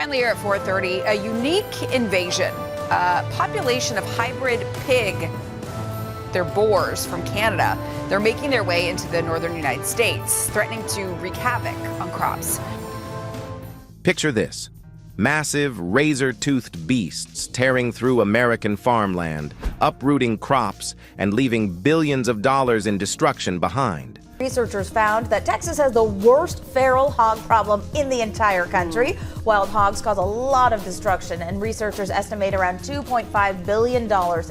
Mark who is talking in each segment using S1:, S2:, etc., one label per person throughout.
S1: Finally, here at 4:30, a unique invasion. A population of hybrid pig, they're boars from Canada. They're making their way into the northern United States, threatening to wreak havoc on crops.
S2: Picture this. Massive, razor-toothed beasts tearing through American farmland, uprooting crops, and leaving billions of dollars in destruction behind.
S3: Researchers found that Texas has the worst feral hog problem in the entire country. Wild hogs cause a lot of destruction, and researchers estimate around $2.5 billion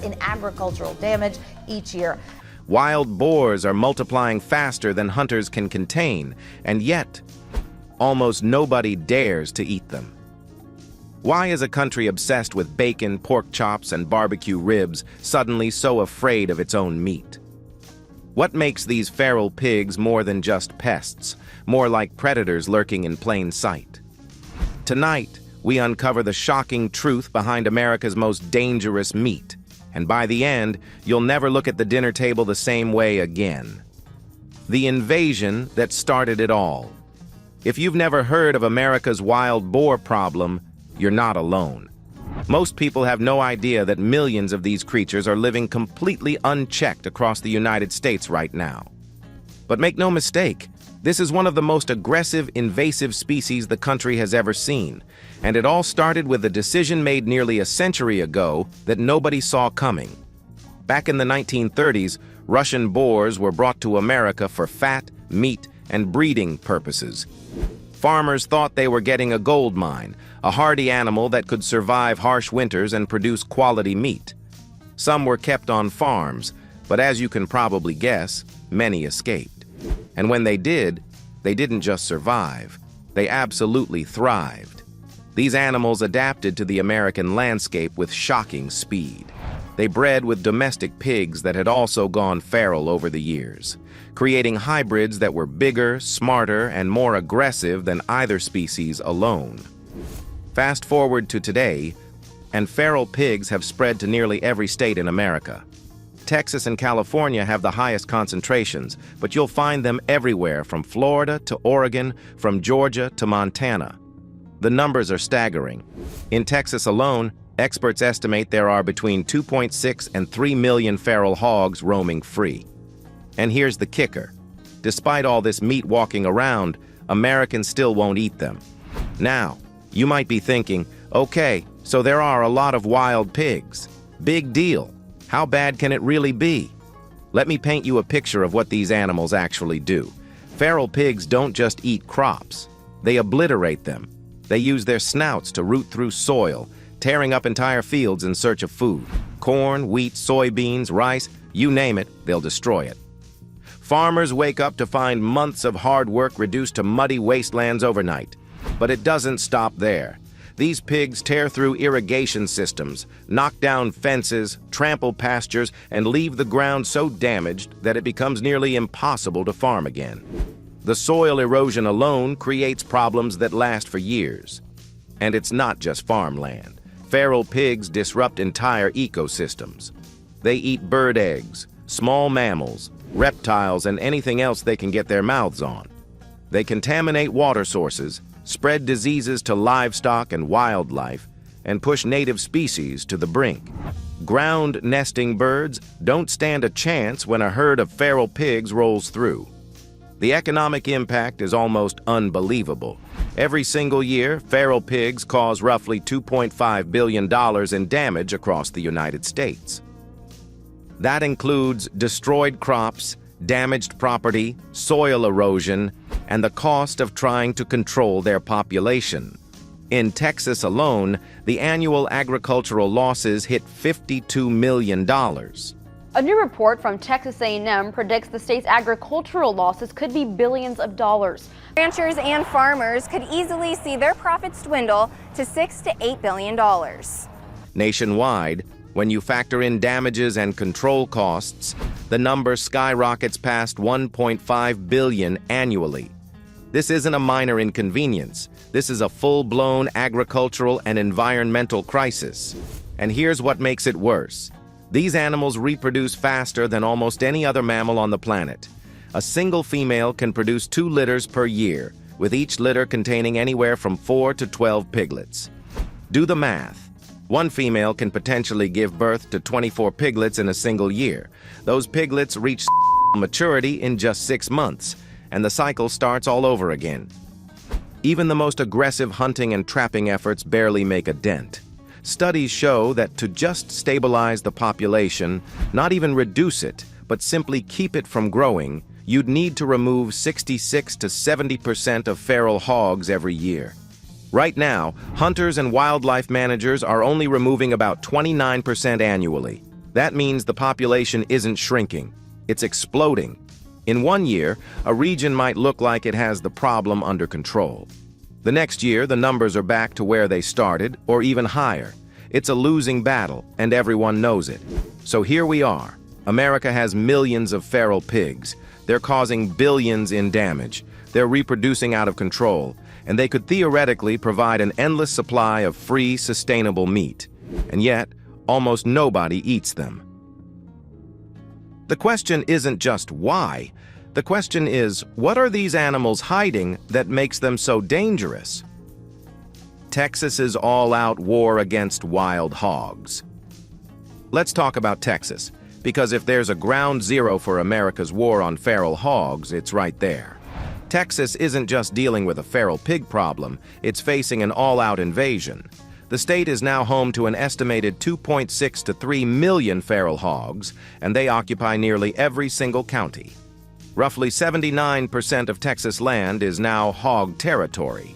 S3: in agricultural damage each year.
S2: Wild boars are multiplying faster than hunters can contain, and yet, almost nobody dares to eat them. Why is a country obsessed with bacon, pork chops, and barbecue ribs suddenly so afraid of its own meat? What makes these feral pigs more than just pests, more like predators lurking in plain sight? Tonight, we uncover the shocking truth behind America's most dangerous meat, and by the end, you'll never look at the dinner table the same way again. The invasion that started it all. If you've never heard of America's wild boar problem, you're not alone. Most people have no idea that millions of these creatures are living completely unchecked across the United States right now. But make no mistake, this is one of the most aggressive, invasive species the country has ever seen, and it all started with a decision made nearly a century ago that nobody saw coming. Back in the 1930s, Russian boars were brought to America for fat, meat, and breeding purposes. Farmers thought they were getting a gold mine, a hardy animal that could survive harsh winters and produce quality meat. Some were kept on farms, but as you can probably guess, many escaped. And when they did, they didn't just survive, they absolutely thrived. These animals adapted to the American landscape with shocking speed. They bred with domestic pigs that had also gone feral over the years, creating hybrids that were bigger, smarter, and more aggressive than either species alone. Fast forward to today, and feral pigs have spread to nearly every state in America. Texas and California have the highest concentrations, but you'll find them everywhere from Florida to Oregon, from Georgia to Montana. The numbers are staggering. In Texas alone, experts estimate there are between 2.6 and 3 million feral hogs roaming free. And here's the kicker. Despite all this meat walking around, Americans still won't eat them. Now, you might be thinking, okay, so there are a lot of wild pigs. Big deal. How bad can it really be? Let me paint you a picture of what these animals actually do. Feral pigs don't just eat crops. They obliterate them. They use their snouts to root through soil, tearing up entire fields in search of food. Corn, wheat, soybeans, rice, you name it, they'll destroy it. Farmers wake up to find months of hard work reduced to muddy wastelands overnight. But it doesn't stop there. These pigs tear through irrigation systems, knock down fences, trample pastures, and leave the ground so damaged that it becomes nearly impossible to farm again. The soil erosion alone creates problems that last for years. And it's not just farmland. Feral pigs disrupt entire ecosystems. They eat bird eggs, small mammals, reptiles, and anything else they can get their mouths on. They contaminate water sources, spread diseases to livestock and wildlife, and push native species to the brink. Ground nesting birds don't stand a chance when a herd of feral pigs rolls through. The economic impact is almost unbelievable. Every single year, feral pigs cause roughly $2.5 billion in damage across the United States. That includes destroyed crops, damaged property, soil erosion, and the cost of trying to control their population. In Texas alone, the annual agricultural losses hit $52 million.
S4: A new report from Texas A&M predicts the state's agricultural losses could be billions of dollars.
S5: Ranchers and farmers could easily see their profits dwindle to $6 to $8 billion.
S2: Nationwide, when you factor in damages and control costs, the number skyrockets past $1.5 billion annually. This isn't a minor inconvenience. This is a full-blown agricultural and environmental crisis. And here's what makes it worse. These animals reproduce faster than almost any other mammal on the planet. A single female can produce 2 litters per year, with each litter containing anywhere from 4 to 12 piglets. Do the math. One female can potentially give birth to 24 piglets in a single year. Those piglets reach maturity in just 6 months, and the cycle starts all over again. Even the most aggressive hunting and trapping efforts barely make a dent. Studies show that to just stabilize the population, not even reduce it, but simply keep it from growing, you'd need to remove 66 to 70% of feral hogs every year. Right now, hunters and wildlife managers are only removing about 29% annually. That means the population isn't shrinking, it's exploding. In 1 year, a region might look like it has the problem under control. The next year, the numbers are back to where they started, or even higher. It's a losing battle, and everyone knows it. So here we are. America has millions of feral pigs. They're causing billions in damage. They're reproducing out of control, and they could theoretically provide an endless supply of free, sustainable meat. And yet, almost nobody eats them. The question isn't just why. The question is, what are these animals hiding that makes them so dangerous? Texas's all-out war against wild hogs. Let's talk about Texas, because if there's a ground zero for America's war on feral hogs, it's right there. Texas isn't just dealing with a feral pig problem, it's facing an all-out invasion. The state is now home to an estimated 2.6 to 3 million feral hogs, and they occupy nearly every single county. Roughly 79% of Texas land is now hog territory.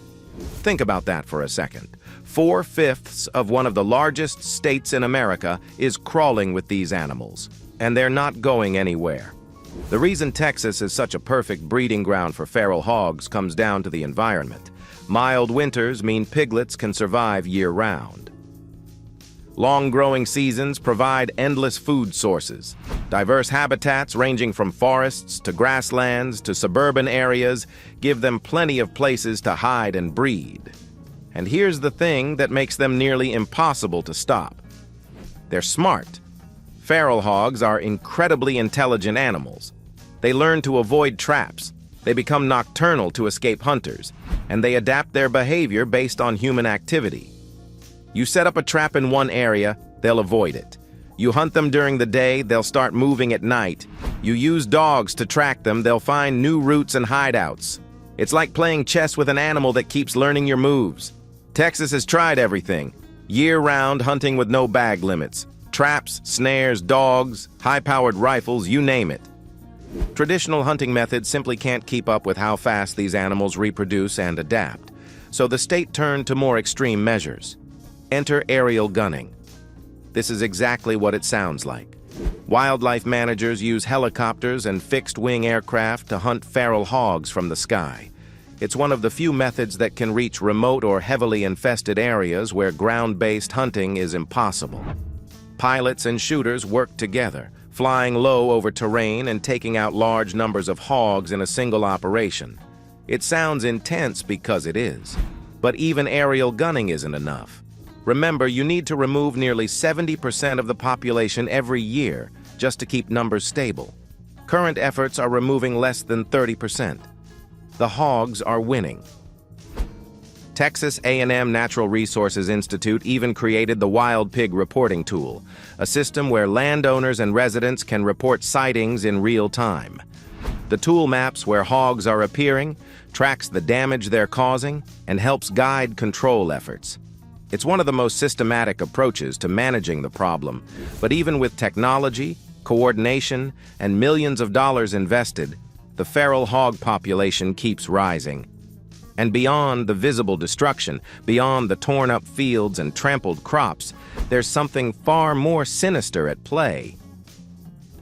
S2: Think about that for a second. 4/5 of one of the largest states in America is crawling with these animals, and they're not going anywhere. The reason Texas is such a perfect breeding ground for feral hogs comes down to the environment. Mild winters mean piglets can survive year-round. Long growing seasons provide endless food sources. Diverse habitats ranging from forests to grasslands to suburban areas give them plenty of places to hide and breed. And here's the thing that makes them nearly impossible to stop. They're smart. Feral hogs are incredibly intelligent animals. They learn to avoid traps. They become nocturnal to escape hunters, and they adapt their behavior based on human activity. You set up a trap in one area, they'll avoid it. You hunt them during the day, they'll start moving at night. You use dogs to track them, they'll find new routes and hideouts. It's like playing chess with an animal that keeps learning your moves. Texas has tried everything. Year-round hunting with no bag limits. Traps, snares, dogs, high-powered rifles, you name it. Traditional hunting methods simply can't keep up with how fast these animals reproduce and adapt. So the state turned to more extreme measures. Enter aerial gunning. This is exactly what it sounds like. Wildlife managers use helicopters and fixed-wing aircraft to hunt feral hogs from the sky. It's one of the few methods that can reach remote or heavily infested areas where ground-based hunting is impossible. Pilots and shooters work together, flying low over terrain and taking out large numbers of hogs in a single operation. It sounds intense because it is, but even aerial gunning isn't enough. Remember, you need to remove nearly 70% of the population every year just to keep numbers stable. Current efforts are removing less than 30%. The hogs are winning. Texas A&M Natural Resources Institute even created the Wild Pig Reporting Tool, a system where landowners and residents can report sightings in real time. The tool maps where hogs are appearing, tracks the damage they're causing, and helps guide control efforts. It's one of the most systematic approaches to managing the problem, but even with technology, coordination, and millions of dollars invested, the feral hog population keeps rising. And beyond the visible destruction, beyond the torn-up fields and trampled crops, there's something far more sinister at play.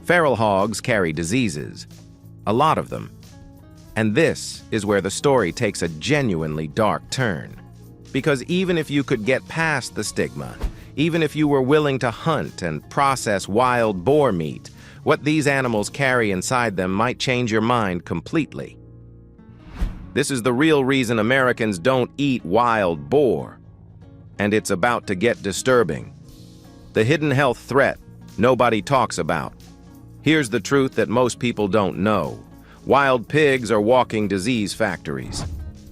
S2: Feral hogs carry diseases, a lot of them. And this is where the story takes a genuinely dark turn. Because even if you could get past the stigma, even if you were willing to hunt and process wild boar meat, what these animals carry inside them might change your mind completely. This is the real reason Americans don't eat wild boar. And it's about to get disturbing. The hidden health threat nobody talks about. Here's the truth that most people don't know. Wild pigs are walking disease factories.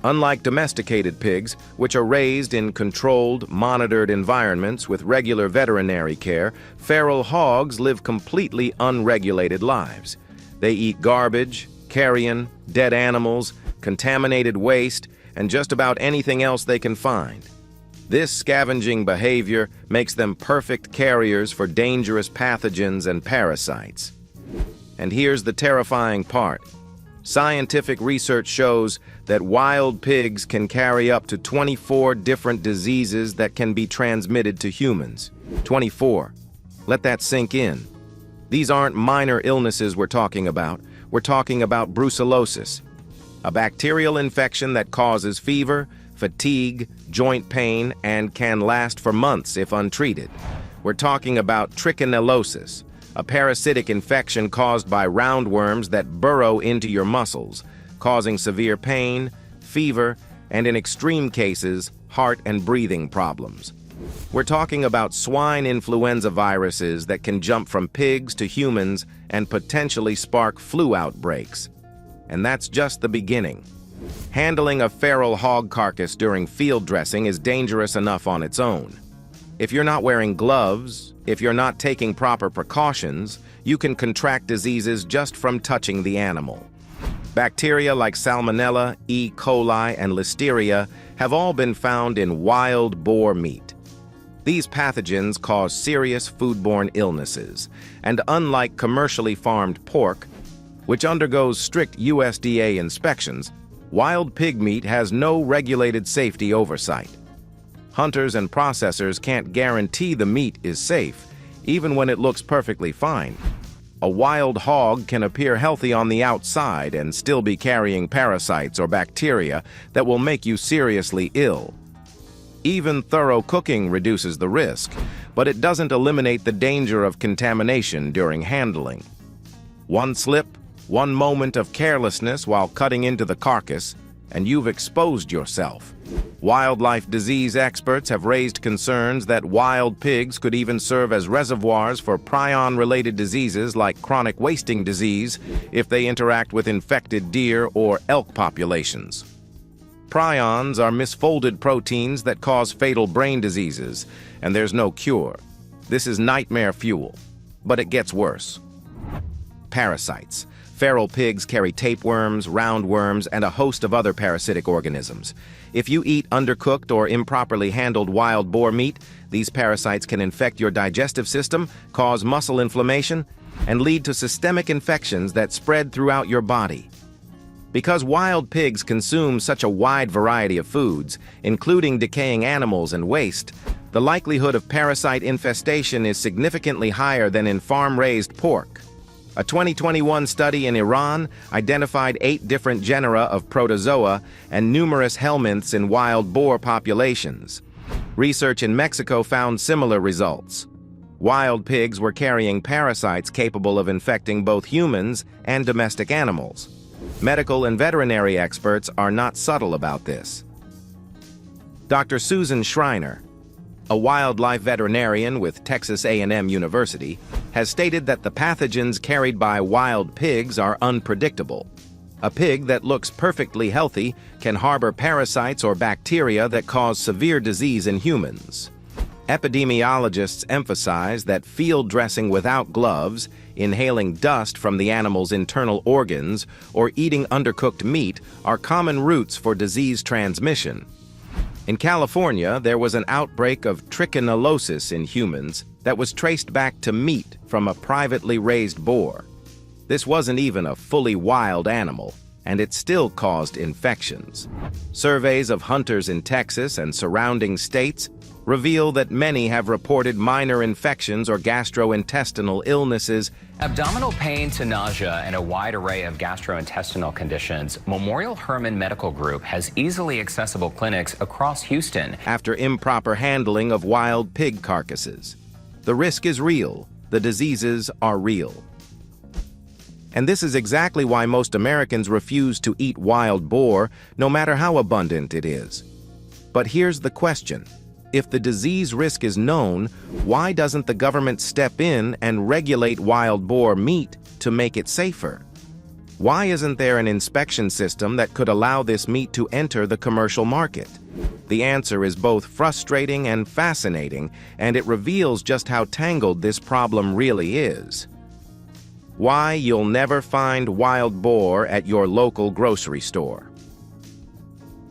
S2: Unlike domesticated pigs, which are raised in controlled, monitored environments with regular veterinary care, feral hogs live completely unregulated lives. They eat garbage, carrion, dead animals, contaminated waste, and just about anything else they can find. This scavenging behavior makes them perfect carriers for dangerous pathogens and parasites. And here's the terrifying part. Scientific research shows that wild pigs can carry up to 24 different diseases that can be transmitted to humans. 24. Let that sink in. These aren't minor illnesses we're talking about. We're talking about brucellosis, a bacterial infection that causes fever, fatigue, joint pain, and can last for months if untreated. We're talking about trichinellosis, a parasitic infection caused by roundworms that burrow into your muscles, causing severe pain, fever, and in extreme cases, heart and breathing problems. We're talking about swine influenza viruses that can jump from pigs to humans and potentially spark flu outbreaks. And that's just the beginning. Handling a feral hog carcass during field dressing is dangerous enough on its own. If you're not wearing gloves, if you're not taking proper precautions, you can contract diseases just from touching the animal. Bacteria like Salmonella, E. coli, and Listeria have all been found in wild boar meat. These pathogens cause serious foodborne illnesses, and unlike commercially farmed pork, which undergoes strict USDA inspections, wild pig meat has no regulated safety oversight. Hunters and processors can't guarantee the meat is safe, even when it looks perfectly fine. A wild hog can appear healthy on the outside and still be carrying parasites or bacteria that will make you seriously ill. Even thorough cooking reduces the risk, but it doesn't eliminate the danger of contamination during handling. One slip, one moment of carelessness while cutting into the carcass, and you've exposed yourself. Wildlife disease experts have raised concerns that wild pigs could even serve as reservoirs for prion-related diseases like chronic wasting disease if they interact with infected deer or elk populations. Prions are misfolded proteins that cause fatal brain diseases, and there's no cure. This is nightmare fuel, but it gets worse. Parasites. Feral pigs carry tapeworms, roundworms, and a host of other parasitic organisms. If you eat undercooked or improperly handled wild boar meat, these parasites can infect your digestive system, cause muscle inflammation, and lead to systemic infections that spread throughout your body. Because wild pigs consume such a wide variety of foods, including decaying animals and waste, the likelihood of parasite infestation is significantly higher than in farm-raised pork. A 2021 study in Iran identified 8 different genera of protozoa and numerous helminths in wild boar populations. Research in Mexico found similar results. Wild pigs were carrying parasites capable of infecting both humans and domestic animals. Medical and veterinary experts are not subtle about this. Dr. Susan Schreiner, a wildlife veterinarian with Texas A&M University, has stated that the pathogens carried by wild pigs are unpredictable. A pig that looks perfectly healthy can harbor parasites or bacteria that cause severe disease in humans. Epidemiologists emphasize that field dressing without gloves, inhaling dust from the animal's internal organs, or eating undercooked meat are common routes for disease transmission. In California, there was an outbreak of trichinellosis in humans that was traced back to meat from a privately raised boar. This wasn't even a fully wild animal, and it still caused infections. Surveys of hunters in Texas and surrounding states reveal that many have reported minor infections or gastrointestinal illnesses.
S6: Abdominal pain to nausea and a wide array of gastrointestinal conditions, Memorial Hermann Medical Group has easily accessible clinics across Houston
S2: After improper handling of wild pig carcasses. The risk is real. The diseases are real. And this is exactly why most Americans refuse to eat wild boar, no matter how abundant it is. But here's the question. If the disease risk is known, why doesn't the government step in and regulate wild boar meat to make it safer? Why isn't there an inspection system that could allow this meat to enter the commercial market? The answer is both frustrating and fascinating, and it reveals just how tangled this problem really is. Why you'll never find wild boar at your local grocery store.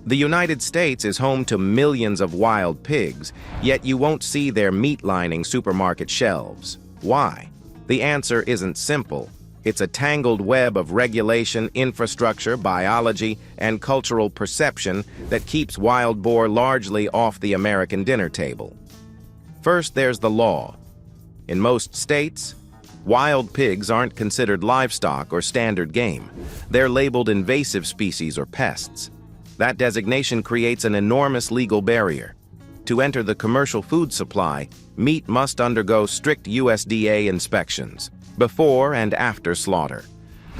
S2: The United States is home to millions of wild pigs, yet you won't see their meat lining supermarket shelves. Why? The answer isn't simple. It's a tangled web of regulation, infrastructure, biology, and cultural perception that keeps wild boar largely off the American dinner table. First, there's the law. In most states, wild pigs aren't considered livestock or standard game. They're labeled invasive species or pests. That designation creates an enormous legal barrier. To enter the commercial food supply, meat must undergo strict USDA inspections before and after slaughter.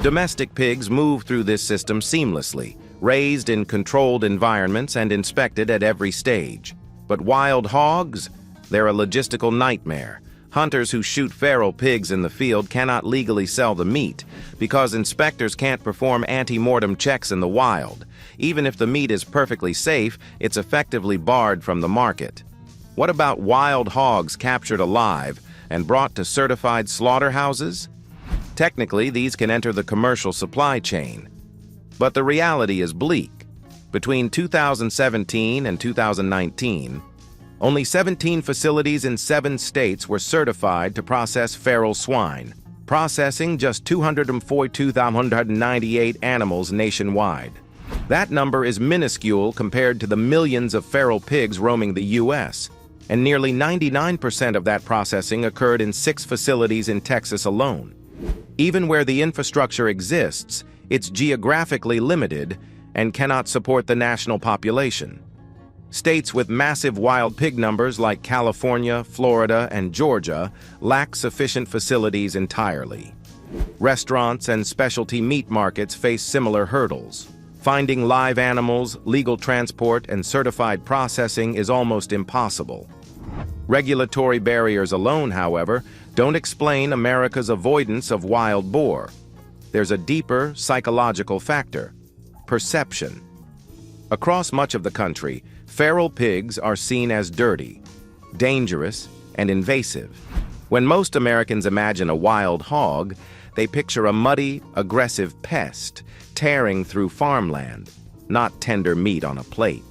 S2: Domestic pigs move through this system seamlessly, raised in controlled environments and inspected at every stage. But wild hogs? They're a logistical nightmare. Hunters who shoot feral pigs in the field cannot legally sell the meat because inspectors can't perform ante-mortem checks in the wild. Even if the meat is perfectly safe, it's effectively barred from the market. What about wild hogs captured alive and brought to certified slaughterhouses? Technically, these can enter the commercial supply chain. But the reality is bleak. Between 2017 and 2019, only 17 facilities in 7 states were certified to process feral swine, processing just 242,198 animals nationwide. That number is minuscule compared to the millions of feral pigs roaming the U.S., and nearly 99% of that processing occurred in 6 facilities in Texas alone. Even where the infrastructure exists, it's geographically limited and cannot support the national population. States with massive wild pig numbers like California, Florida, and Georgia lack sufficient facilities entirely. Restaurants and specialty meat markets face similar hurdles. Finding live animals, legal transport, and certified processing is almost impossible. Regulatory barriers alone, however, don't explain America's avoidance of wild boar. There's a deeper psychological factor: perception. Across much of the country, feral pigs are seen as dirty, dangerous, and invasive. When most Americans imagine a wild hog, they picture a muddy, aggressive pest tearing through farmland, not tender meat on a plate.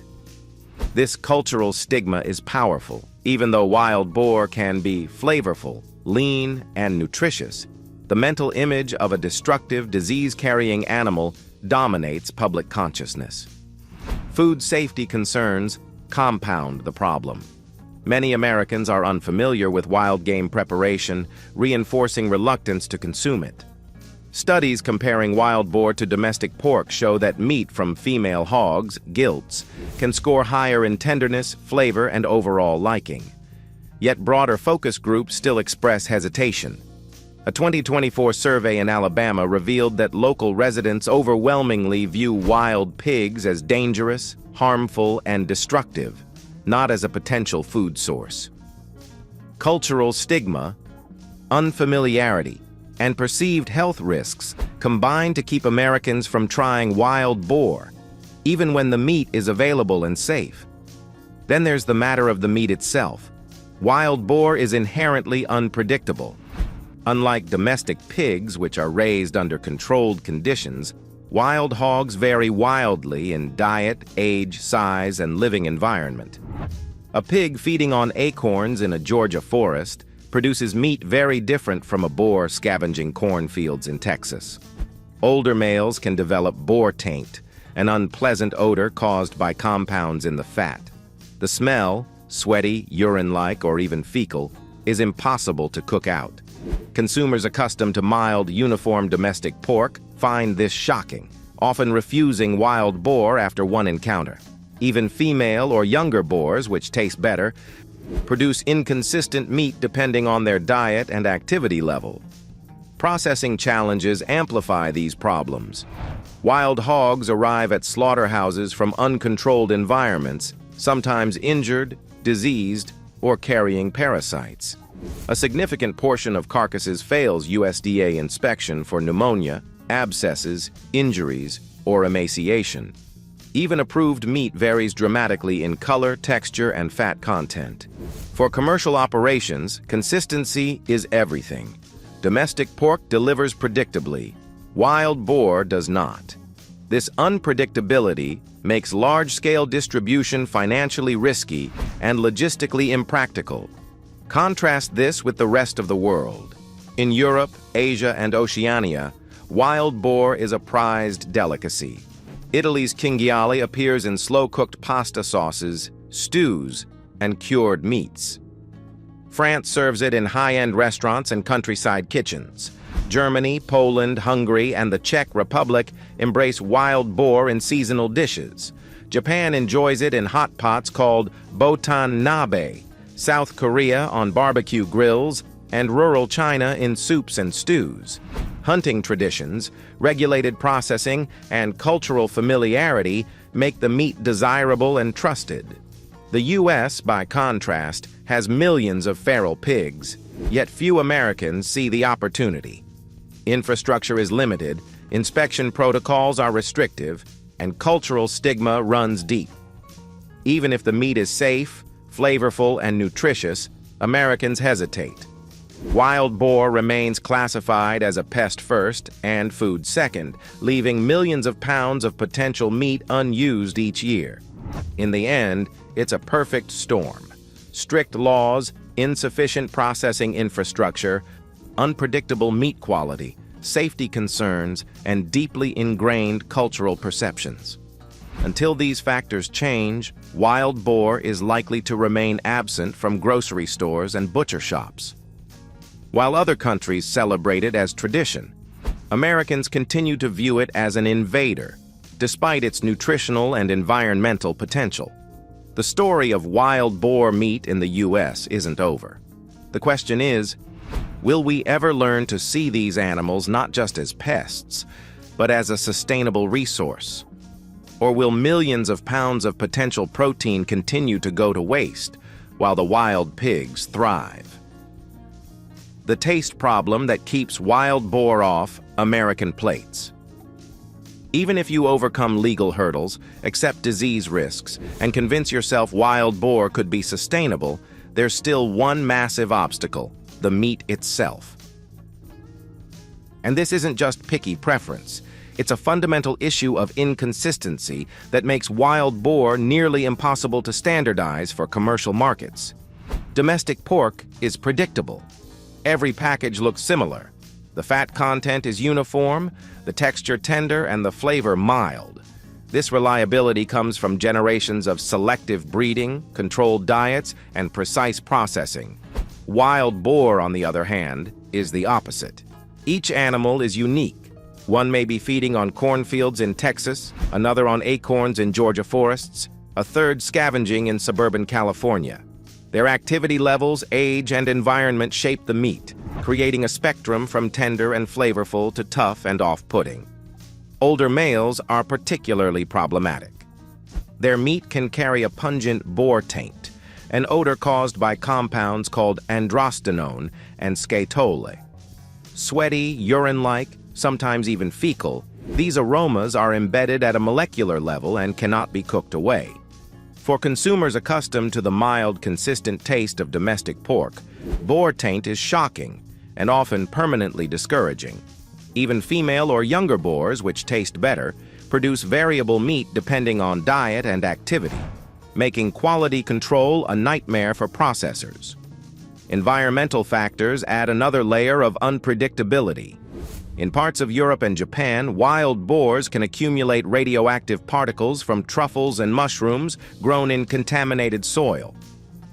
S2: This cultural stigma is powerful. Even though wild boar can be flavorful, lean, and nutritious, the mental image of a destructive, disease-carrying animal dominates public consciousness. Food safety concerns compound the problem. Many Americans are unfamiliar with wild game preparation, reinforcing reluctance to consume it. Studies comparing wild boar to domestic pork show that meat from female hogs, gilts, can score higher in tenderness, flavor, and overall liking. Yet broader focus groups still express hesitation. A 2024 survey in Alabama revealed that local residents overwhelmingly view wild pigs as dangerous, harmful, and destructive, not as a potential food source. Cultural stigma, unfamiliarity, and perceived health risks combine to keep Americans from trying wild boar, even when the meat is available and safe. Then there's the matter of the meat itself. Wild boar is inherently unpredictable. Unlike domestic pigs, which are raised under controlled conditions, wild hogs vary wildly in diet, age, size, and living environment. A pig feeding on acorns in a Georgia forest produces meat very different from a boar scavenging cornfields in Texas. Older males can develop boar taint, an unpleasant odor caused by compounds in the fat. The smell, sweaty, urine-like, or even fecal, is impossible to cook out. Consumers accustomed to mild, uniform domestic pork find this shocking, often refusing wild boar after one encounter. Even female or younger boars, which taste better, produce inconsistent meat depending on their diet and activity level. Processing challenges amplify these problems. Wild hogs arrive at slaughterhouses from uncontrolled environments, sometimes injured, diseased, or carrying parasites. A significant portion of carcasses fails USDA inspection for pneumonia, abscesses, injuries, or emaciation. Even approved meat varies dramatically in color, texture, and fat content. For commercial operations, consistency is everything. Domestic pork delivers predictably. Wild boar does not. This unpredictability makes large-scale distribution financially risky and logistically impractical. Contrast this with the rest of the world. In Europe, Asia, and Oceania, wild boar is a prized delicacy. Italy's cinghiale appears in slow-cooked pasta sauces, stews, and cured meats. France serves it in high-end restaurants and countryside kitchens. Germany, Poland, Hungary, and the Czech Republic embrace wild boar in seasonal dishes. Japan enjoys it in hot pots called botan nabe, South Korea on barbecue grills, and rural China in soups and stews. Hunting traditions, regulated processing, and cultural familiarity make the meat desirable and trusted. The U.S., by contrast, has millions of feral pigs, yet few Americans see the opportunity. Infrastructure is limited, inspection protocols are restrictive, and cultural stigma runs deep. Even if the meat is safe, flavorful, and nutritious, Americans hesitate. Wild boar remains classified as a pest first and food second, leaving millions of pounds of potential meat unused each year. In the end, it's a perfect storm. Strict laws, insufficient processing infrastructure, unpredictable meat quality, safety concerns, and deeply ingrained cultural perceptions. Until these factors change, wild boar is likely to remain absent from grocery stores and butcher shops. While other countries celebrate it as tradition, Americans continue to view it as an invader, despite its nutritional and environmental potential. The story of wild boar meat in the U.S. isn't over. The question is, will we ever learn to see these animals not just as pests, but as a sustainable resource? Or will millions of pounds of potential protein continue to go to waste, while the wild pigs thrive? The taste problem that keeps wild boar off American plates. Even if you overcome legal hurdles, accept disease risks, and convince yourself wild boar could be sustainable, there's still one massive obstacle: the meat itself. And this isn't just picky preference. It's a fundamental issue of inconsistency that makes wild boar nearly impossible to standardize for commercial markets. Domestic pork is predictable. Every package looks similar. The fat content is uniform, the texture tender, and the flavor mild. This reliability comes from generations of selective breeding, controlled diets, and precise processing. Wild boar, on the other hand, is the opposite. Each animal is unique. One may be feeding on cornfields in Texas, another on acorns in Georgia forests, a third scavenging in suburban California. Their activity levels, age, and environment shape the meat, creating a spectrum from tender and flavorful to tough and off-putting. Older males are particularly problematic. Their meat can carry a pungent boar taint, an odor caused by compounds called androstenone and scatole. Sweaty, urine-like, sometimes even fecal, these aromas are embedded at a molecular level and cannot be cooked away. For consumers accustomed to the mild, consistent taste of domestic pork, boar taint is shocking and often permanently discouraging. Even female or younger boars, which taste better, produce variable meat depending on diet and activity, making quality control a nightmare for processors. Environmental factors add another layer of unpredictability. In parts of Europe and Japan, wild boars can accumulate radioactive particles from truffles and mushrooms grown in contaminated soil.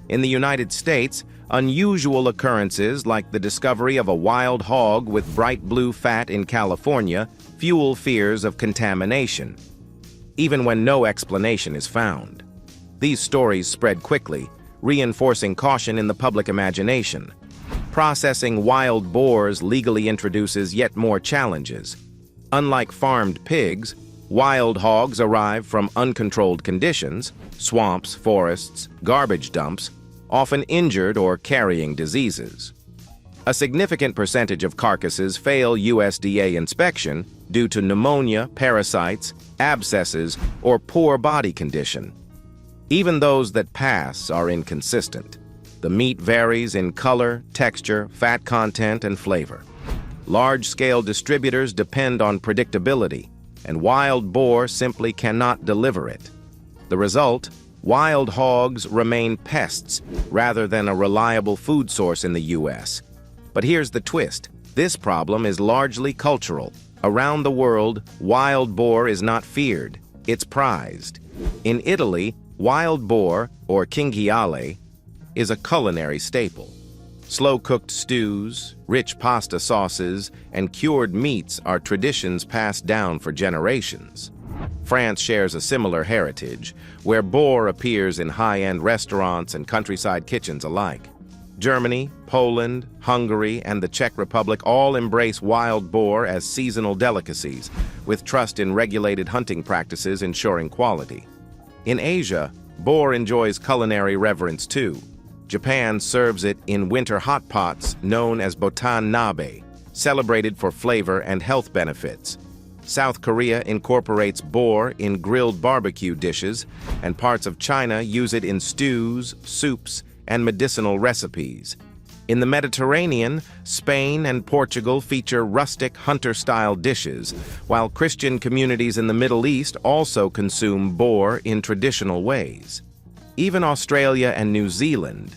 S2: In the United States, unusual occurrences like the discovery of a wild hog with bright blue fat in California fuel fears of contamination, even when no explanation is found. These stories spread quickly, reinforcing caution in the public imagination. Processing wild boars legally introduces yet more challenges. Unlike farmed pigs, wild hogs arrive from uncontrolled conditions, swamps, forests, garbage dumps, often injured or carrying diseases. A significant percentage of carcasses fail USDA inspection due to pneumonia, parasites, abscesses, or poor body condition. Even those that pass are inconsistent. The meat varies in color, texture, fat content, and flavor. Large-scale distributors depend on predictability, and wild boar simply cannot deliver it. The result? Wild hogs remain pests rather than a reliable food source in the U.S. But here's the twist. This problem is largely cultural. Around the world, wild boar is not feared. It's prized. In Italy, wild boar, or cinghiale, is a culinary staple. Slow-cooked stews, rich pasta sauces, and cured meats are traditions passed down for generations. France shares a similar heritage, where boar appears in high-end restaurants and countryside kitchens alike. Germany, Poland, Hungary, and the Czech Republic all embrace wild boar as seasonal delicacies, with trust in regulated hunting practices ensuring quality. In Asia, boar enjoys culinary reverence too. Japan serves it in winter hot pots known as botan nabe, celebrated for flavor and health benefits. South Korea incorporates boar in grilled barbecue dishes, and parts of China use it in stews, soups, and medicinal recipes. In the Mediterranean, Spain and Portugal feature rustic hunter-style dishes, while Christian communities in the Middle East also consume boar in traditional ways. Even Australia and New Zealand,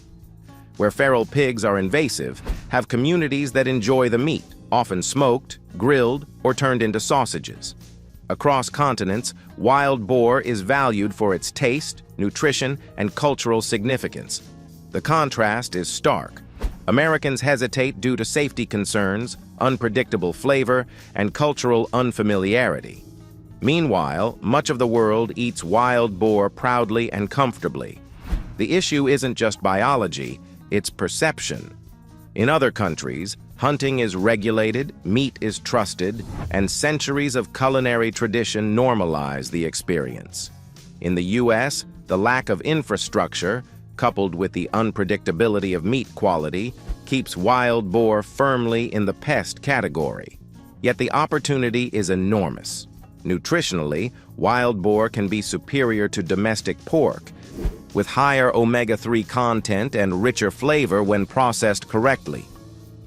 S2: where feral pigs are invasive, have communities that enjoy the meat, often smoked, grilled, or turned into sausages. Across continents, wild boar is valued for its taste, nutrition, and cultural significance. The contrast is stark. Americans hesitate due to safety concerns, unpredictable flavor, and cultural unfamiliarity. Meanwhile, much of the world eats wild boar proudly and comfortably. The issue isn't just biology, it's perception. In other countries, hunting is regulated, meat is trusted, and centuries of culinary tradition normalize the experience. In the U.S., the lack of infrastructure, coupled with the unpredictability of meat quality, keeps wild boar firmly in the pest category. Yet the opportunity is enormous. Nutritionally, wild boar can be superior to domestic pork, with higher omega-3 content and richer flavor when processed correctly.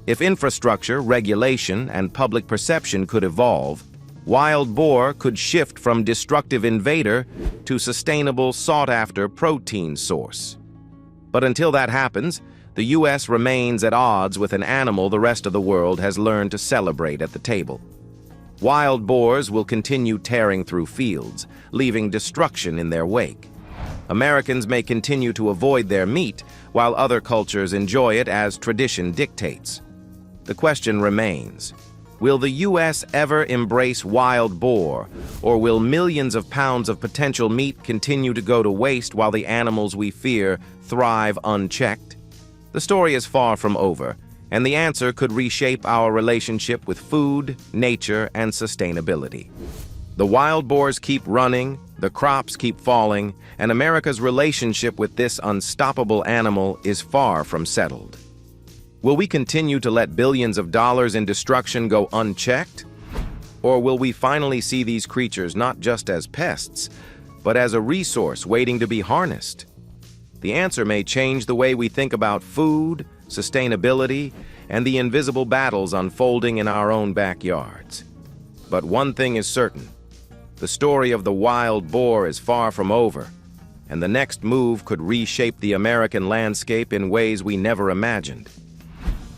S2: If infrastructure, regulation, and public perception could evolve, wild boar could shift from destructive invader to sustainable, sought-after protein source. But until that happens, the U.S. remains at odds with an animal the rest of the world has learned to celebrate at the table. Wild boars will continue tearing through fields, leaving destruction in their wake. Americans may continue to avoid their meat, while other cultures enjoy it as tradition dictates. The question remains, will the U.S. ever embrace wild boar, or will millions of pounds of potential meat continue to go to waste while the animals we fear thrive unchecked? The story is far from over, and the answer could reshape our relationship with food, nature, and sustainability. The wild boars keep running, the crops keep falling, and America's relationship with this unstoppable animal is far from settled. Will we continue to let billions of dollars in destruction go unchecked? Or will we finally see these creatures not just as pests, but as a resource waiting to be harnessed? The answer may change the way we think about food, sustainability, and the invisible battles unfolding in our own backyards. But one thing is certain. The story of the wild boar is far from over, and the next move could reshape the American landscape in ways we never imagined.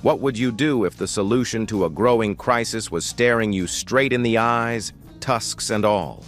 S2: What would you do if the solution to a growing crisis was staring you straight in the eyes, tusks and all?